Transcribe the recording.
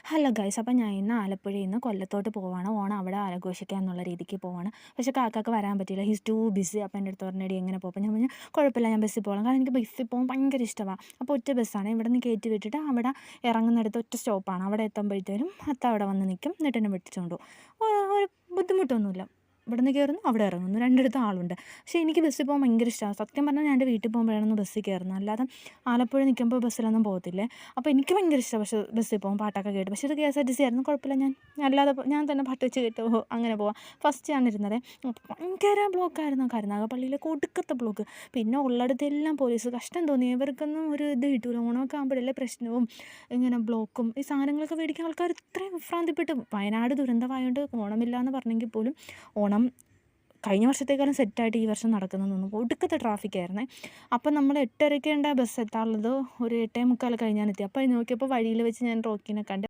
Hello guys, അപ്പോൾ ഞാൻ ഇന്ന് ആലപ്പുഴയിൽ നിന്ന് കൊല്ലത്തോട്ട് പോവാണ്. ഓണം അവിടെ ആഘോഷിക്കുക എന്നുള്ള രീതിക്ക് പോവാണ്. പക്ഷേ കാക്കാക്ക് വരാൻ പറ്റിയില്ല. His to BC. അപ്പോൾ എൻ്റെ അടുത്ത് പറഞ്ഞെടി എങ്ങനെ പോകും? അപ്പോൾ ഞാൻ പറഞ്ഞു കുഴപ്പമില്ല, ഞാൻ ബസ്സിൽ പോകാം. കാരണം എനിക്ക് ബസ്സിൽ പോകാൻ ഭയങ്കര ഇഷ്ടമാണ്. അപ്പോൾ ഒറ്റ ബസ്സാണ്. ഇവിടെ നിന്ന് കയറ്റി വിട്ടിട്ട് അവിടെ ഇറങ്ങുന്നിടത്ത് ഒറ്റ സ്റ്റോപ്പാണ്. അവിടെ എത്തുമ്പോഴത്തേനും അത്ത അവിടെ വന്ന് നിൽക്കും. എന്നിട്ട് എന്നെ വിളിച്ചുകൊണ്ട് പോകും. ഒരു ബുദ്ധിമുട്ടൊന്നുമില്ല. ഇവിടെ നിന്ന് കയറുന്നു, അവിടെ ഇറങ്ങുന്നു, രണ്ടിടത്തും ആളുണ്ട്. പക്ഷേ എനിക്ക് ബസ്സിൽ പോകാൻ ഭയങ്കര ഇഷ്ടമാണ്. സത്യം പറഞ്ഞാൽ ഞാൻ എൻ്റെ വീട്ടിൽ പോകുമ്പോഴാണ് ബസ്സിൽ കയറുന്നത്. അല്ലാതെ ആലപ്പുഴ നിൽക്കുമ്പോൾ ബസ്സിലൊന്നും പോകത്തില്ലേ. അപ്പോൾ എനിക്ക് ഭയങ്കര ഇഷ്ടമാണ് പക്ഷേ ബസ്സിൽ പോകും പാട്ടൊക്കെ കേട്ട്. പക്ഷേ ഇത് KSRTC ആയിരുന്നു, കുഴപ്പമില്ല. അല്ലാതെ ഞാൻ തന്നെ പാട്ട് വെച്ച് കേട്ട് അങ്ങനെ പോവാം. ഫസ്റ്റ് ഞാൻ ഇരുന്നത് ഭയങ്കര ബ്ലോക്കായിരുന്നു. കരുനാഗപ്പള്ളിയിലൊക്കെ ഒടുക്കത്തെ ബ്ലോക്ക്. പിന്നെ ഉള്ളിടത്തെല്ലാം പോലീസ്. കഷ്ടം തോന്നി. ഇവർക്കൊന്നും ഒരു ഇത് കിട്ടൂല. ഓണമൊക്കെ ആകുമ്പോഴല്ലേ പ്രശ്നവും ഇങ്ങനെ ബ്ലോക്കും ഈ സാധനങ്ങളൊക്കെ മേടിക്കാൻ ആൾക്കാർ ഇത്രയും വിഭ്രാന്തിപ്പെട്ട്. വയനാട് ദുരന്തമായതുകൊണ്ട് ഓണമില്ല എന്ന് പറഞ്ഞെങ്കിൽ പോലും ഓണം കഴിഞ്ഞ വർഷത്തേക്കാളും സെറ്റായിട്ട് ഈ വർഷം നടക്കുന്നതെന്ന് തോന്നുന്നു. ഒടുക്കത്തെ ട്രാഫിക്കായിരുന്നേ. അപ്പം നമ്മൾ 8:30ക്ക് ബസ് എത്താനുള്ളത് ഒരു 8:45 കഴിഞ്ഞാണ് എത്തി. അപ്പോൾ നോക്കിയപ്പോൾ വഴിയിൽ വെച്ച് ഞാൻ റോക്കിനെ കണ്ട്.